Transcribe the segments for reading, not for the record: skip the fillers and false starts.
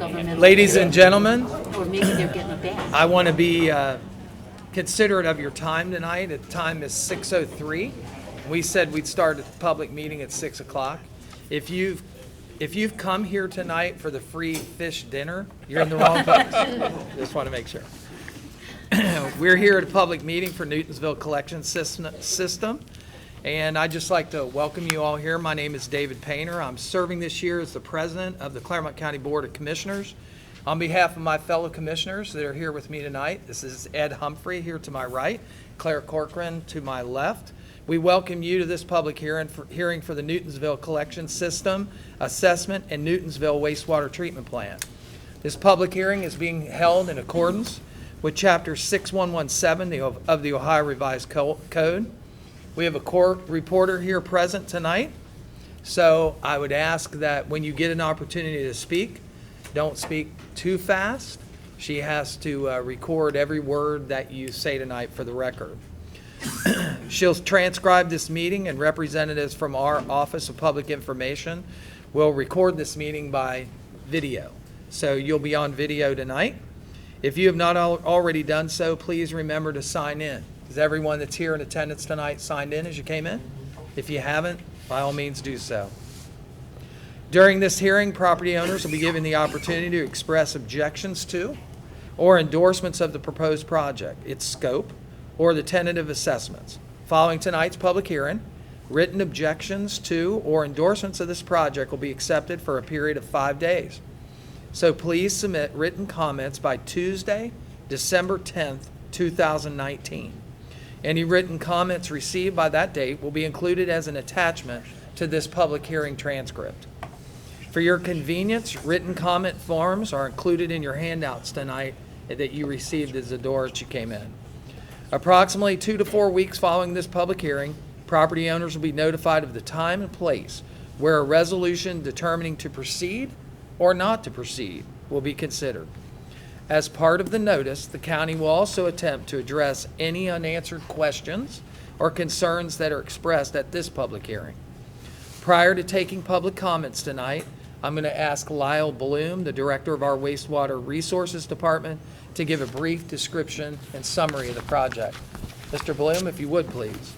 governmental. Ladies and gentlemen, Or maybe they're getting a badge. I want to be considerate of your time tonight. The time is 6:03. We said we'd start a public meeting at 6 o'clock. If you've come here tonight for the free fish dinner, you're in the wrong place. Just want to make sure. We're here at a public meeting for Newtonsville Collection System, and I'd just like to welcome you all here. My name is David Painter. I'm serving this year as the president of the Clermont County Board of Commissioners. On behalf of my fellow commissioners that are here with me tonight, this is Ed Humphrey here to my right, Claire Corcoran to my left. We welcome you to this public hearing for the Newtonsville Collection System Assessment and Newtonsville Wastewater Treatment Plant. This public hearing is being held in accordance with Chapter 6117 of the Ohio Revised Code. We have a court reporter here present tonight, so I would ask that when you get an opportunity to speak, don't speak too fast. She has to record every word that you say tonight for the record. She'll transcribe this meeting, and representatives from our Office of Public Information will record this meeting by video. So you'll be on video tonight. If you have not already done so, please remember to sign in. Is everyone that's here in attendance tonight signed in as you came in? If you haven't, by all means do so. During this hearing, property owners will be given the opportunity to express objections to or endorsements of the proposed project, its scope, or the tentative assessments. Following tonight's public hearing, written objections to or endorsements of this project will be accepted for a period of 5 days. So please submit written comments by Tuesday, December 10th, 2019. Any written comments received by that date will be included as an attachment to this public hearing transcript. For your convenience, written comment forms are included in your handouts tonight that you received as the door that you came in. Approximately 2 to 4 weeks following this public hearing, property owners will be notified of the time and place where a resolution determining to proceed or not to proceed will be considered. As part of the notice, the county will also attempt to address any unanswered questions or concerns that are expressed at this public hearing. Prior to taking public comments tonight, I'm going to ask Lyle, the director of our Wastewater Resources Department, to give a brief description and summary of the project. Mr. Bloom, if you would, please.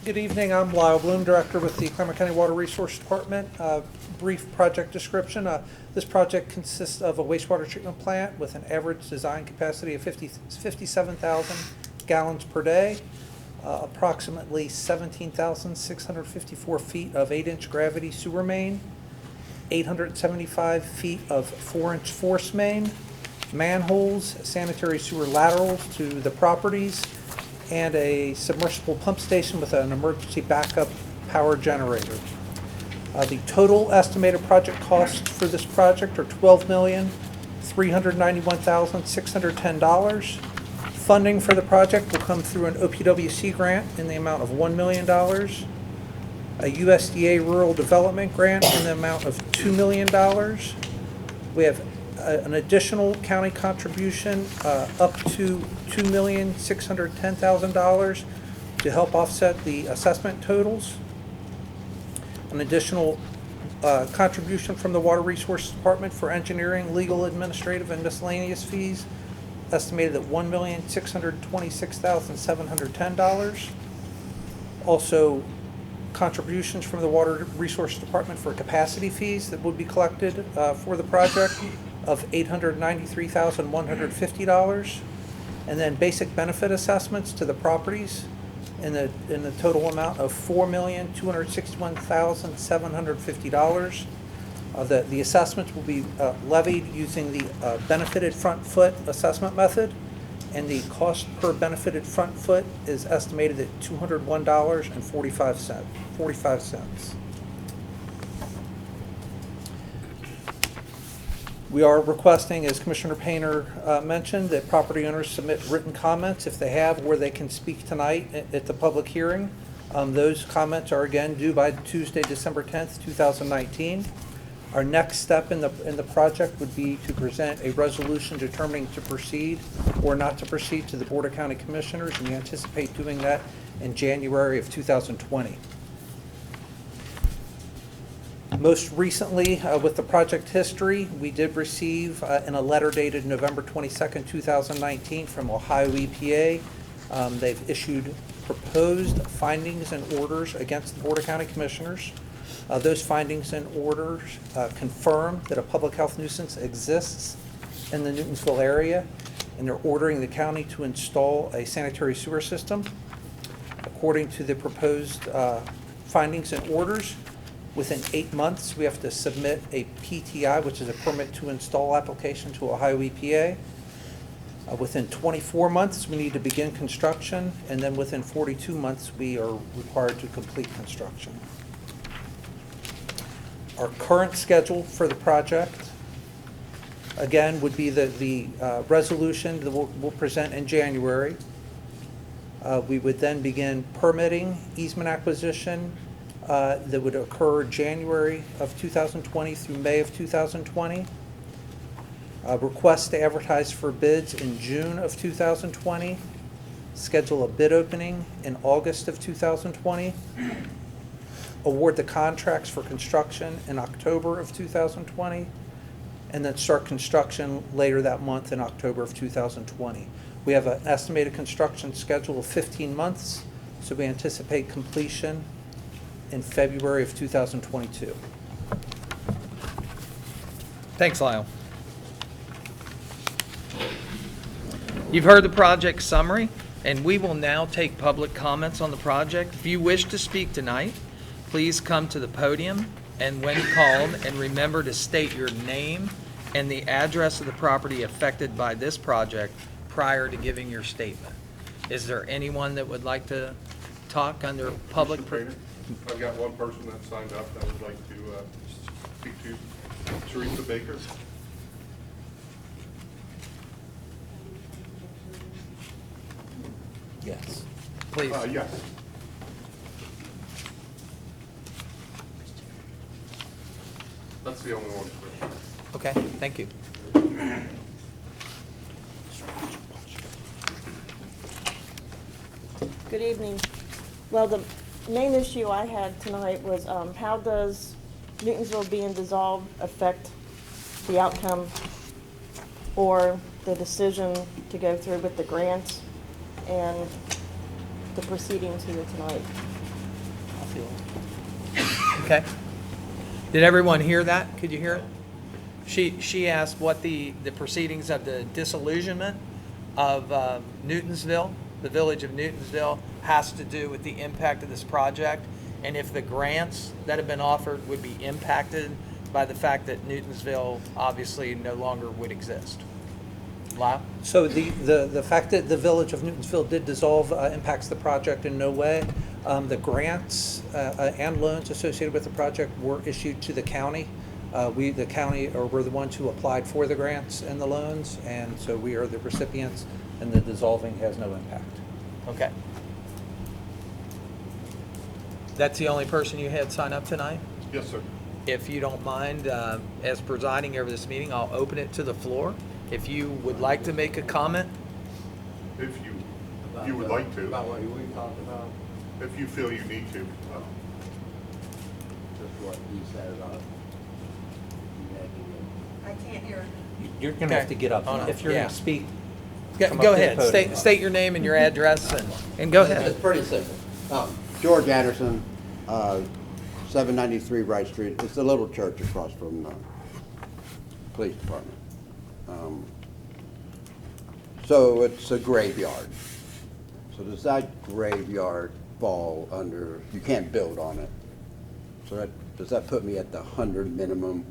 Good evening. I'm Lyle Bloom, director with the Clermont County Water Resources Department. Brief project description. This project consists of a wastewater treatment plant with an average design capacity of 57,000 gallons per day, approximately 17,654 feet of 8-inch gravity sewer main, 875 feet of 4-inch force main, manholes, sanitary sewer laterals to the properties, and a submersible pump station with an emergency backup power generator. The total estimated project costs for this project are $12,391,610. Funding for the project will come through an OPWC grant in the amount of $1 million, a USDA Rural Development Grant in the amount of $2 million. We have an additional county contribution up to $2,610,000 to help offset the assessment totals. An additional contribution from the Water Resources Department for engineering, legal, administrative, and miscellaneous fees, estimated at $1,626,710. Also, contributions from the Water Resources Department for capacity fees that would be collected for the project of $893,150, and then basic benefit assessments to the properties in the total amount of $4,261,750. The assessments will be levied using the benefited front foot assessment method, and the cost per benefited front foot is estimated at $201.45. We are requesting, as Commissioner Painter mentioned, that property owners submit written comments if they have, where they can speak tonight at the public hearing. Those comments are again due by Tuesday, December 10th, 2019. Our next step in the project would be to present a resolution determining to proceed or not to proceed to the Board of County Commissioners, and we anticipate doing that in January of 2020. Most recently, with the project history, we did receive in a letter dated November 22nd, 2019 from Ohio EPA. They've issued proposed findings and orders against the Board of County Commissioners. Those findings and orders confirm that a public health nuisance exists in the Newtonsville area, and they're ordering the county to install a sanitary sewer system. According to the proposed findings and orders, within 8 months, we have to submit a PTI, which is a permit to install application to Ohio EPA. Within 24 months, we need to begin construction, and then within 42 months, we are required to complete construction. Our current schedule for the project, again, would be the resolution that we'll present in January. We would then begin permitting easement acquisition that would occur January of 2020 through May of 2020. Request to advertise for bids in June of 2020. Schedule a bid opening in August of 2020. Award the contracts for construction in October of 2020. And then start construction later that month in October of 2020. We have an estimated construction schedule of 15 months, so we anticipate completion in February of 2022. Thanks, Lyle. You've heard the project summary, and we will now take public comments on the project. If you wish to speak tonight, please come to the podium, and when called, and remember to state your name and the address of the property affected by this project prior to giving your statement. Is there anyone that would like to talk under public? I've got one person that signed up that would like to speak to Teresa Baker. Yes. Please. Yes. That's the only one. Okay, thank you. Good evening. Well, the main issue I had tonight was how does Newtonsville being dissolved affect the outcome or the decision to go through with the grants and the proceedings here tonight? Okay. Did everyone hear that? Could you hear it? She asked what the proceedings of the disillusionment of Newtonsville, the village of Newtonsville, has to do with the impact of this project, and if the grants that have been offered would be impacted by the fact that Newtonsville obviously no longer would exist. Lyle? So the fact that the village of Newtonsville did dissolve impacts the project in no way. The grants and loans associated with the project were issued to the county. The county, we're the ones who applied for the grants and the loans, and so we are the recipients, and the dissolving has no impact. Okay. That's the only person you had sign up tonight? Yes, sir. If you don't mind, as presiding over this meeting, I'll open it to the floor. If you would like to make a comment, If you would like to, About what we talked about, if you feel you need to. just what he said about. I can't hear. You're going to have to get up. Oh, no. If you're Yeah. going to speak, go Come up to the ahead. podium. State your name and your address, and go ahead. It's pretty simple. George Anderson, 793 Wright Street. It's the little church across from the police department. So it's a graveyard. So does that graveyard fall under, you can't build on it? So does that put me at the 100 minimum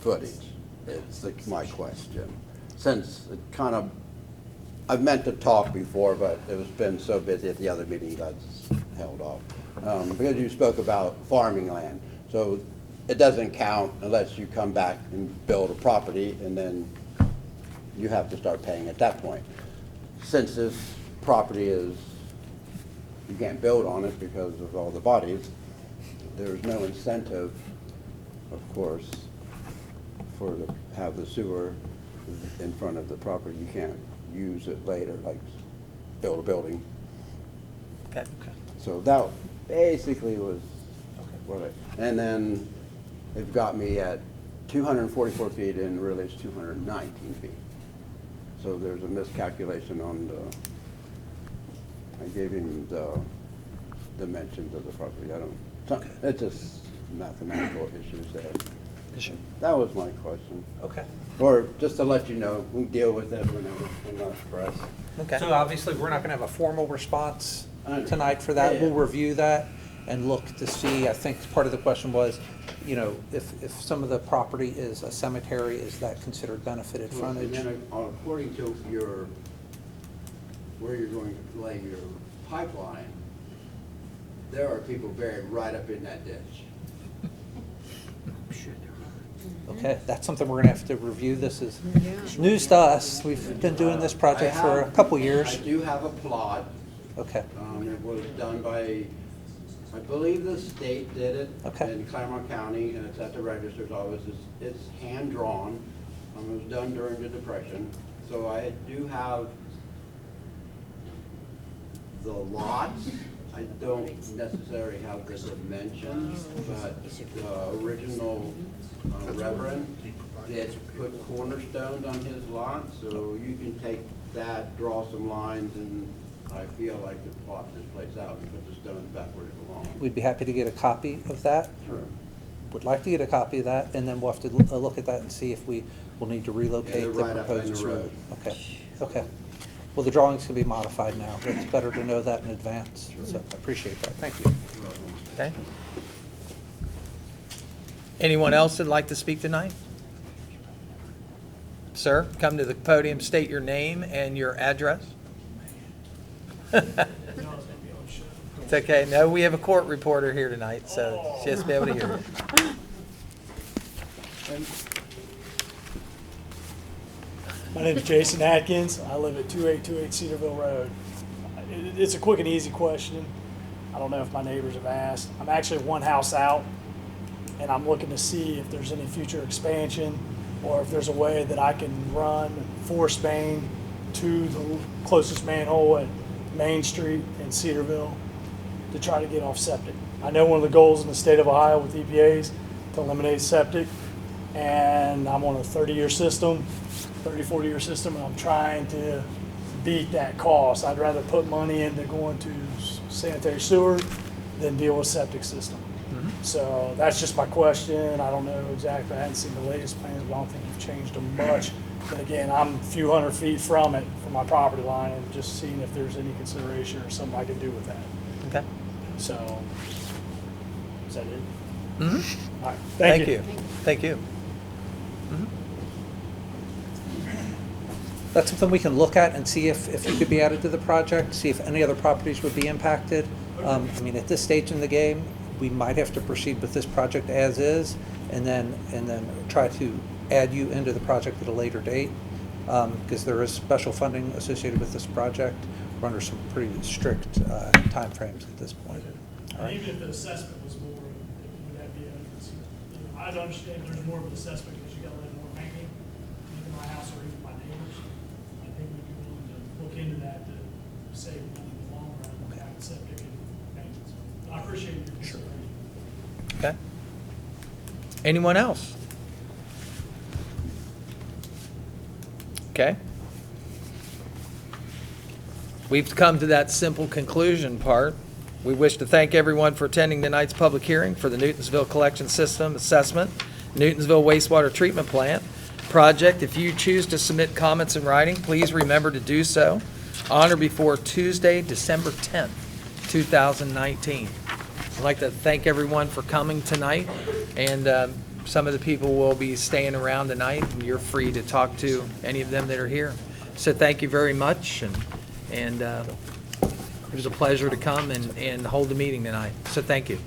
footage? It's my question. Since it kind of, I've meant to talk before, but it was been so busy at the other meeting that's held off. Because you spoke about farming land. So it doesn't count unless you come back and build a property, and then you have to start paying at that point. Since this property is, you can't build on it because of all the bodies, there's no incentive, of course, have the sewer in front of the property. You can't use it later, like build a building. Okay. So that basically was what and then they've got me at 244 feet and really it's 219 feet. So there's a miscalculation on I gave him the dimensions of the property. It's just mathematical issues there. That was my question. Okay. Or just to let you know, we deal with it whenever I'm not pressed. Okay. So obviously, we're not going to have a formal response I understand. tonight for that. Yeah, We'll yeah. review that and look to see, I think part of the question was, you know, if some of the property is a cemetery, is that considered benefited And frontage? then according to where you're going to lay your pipeline, there are people buried right up in that ditch. Okay, that's something we're gonna have to review. This is news to us. We've been doing this project for a couple I years. do have a plot. Okay, It was done by, I believe the state did it. Okay. In Clermont County, and it's at the register's office. It's hand-drawn. It was done during the Depression. So I do have the lots. I don't necessarily have the dimensions, but the original Reverend did put cornerstones on his lot, so you can take that, draw some lines, and I feel like to plot this place out and put the stones back where they belong. we'd be happy to get a copy of that. Sure. Would like to get a copy of that, and then we'll have to look at that and see if we will need to Yeah, relocate they're the right up proposed in the sewer. road. Okay, okay. Well, the drawings can be modified now. It's better to know that in advance, so I appreciate that. Thank you. Okay. Anyone else that'd like to speak tonight? Sir, come to the podium, state your name and your address. It's okay. No, we have a court reporter here tonight, so she has to be able to hear it. My name is Jason Atkins. I live at 2828 Cedarville Road. It's a quick and easy question. I don't know if my neighbors have asked. I'm actually one house out, and I'm looking to see if there's any future expansion or if there's a way that I can run force main to the closest manhole at Main Street in Cedarville to try to get off septic. I know one of the goals in the state of Ohio with EPA is to eliminate septic, and I'm on a 30-year system, 40-year system, and I'm trying to beat that cost. I'd rather put money into going to sanitary sewer than deal with septic system. So that's just my question. I don't know exactly. I haven't seen the latest plans, but I don't think you've changed them much. But again, I'm a few hundred feet from it, from my property line, and just seeing if there's any consideration or something I can do with that. Okay. So, is that it? Mm-hmm. All right. Thank you. Thank you. That's something we can look at and see if you could be added to the project, see if any other properties would be impacted. I mean, at this stage in the game, we might have to proceed with this project as is, and then try to add you into the project at a later date, because there is special funding associated with this project. We're under some pretty strict timeframes at this point. All right. Even if the assessment was more, would that be a, I'd understand there's more of an assessment because you got a little more hanging, either my house or even my neighbors. I think we'd be willing to look into that to save money in the long run, without septic and maintenance. I appreciate your consideration. Okay. Anyone else? Okay. We've come to that simple conclusion part. We wish to thank everyone for attending tonight's public hearing for the Newtonsville Collection System Assessment, Newtonsville Wastewater Treatment Plant project. If you choose to submit comments in writing, please remember to do so on or before Tuesday, December 10th, 2019. I'd like to thank everyone for coming tonight, and some of the people will be staying around tonight, and you're free to talk to any of them that are here. So thank you very much, and it was a pleasure to come and hold the meeting tonight. So thank you.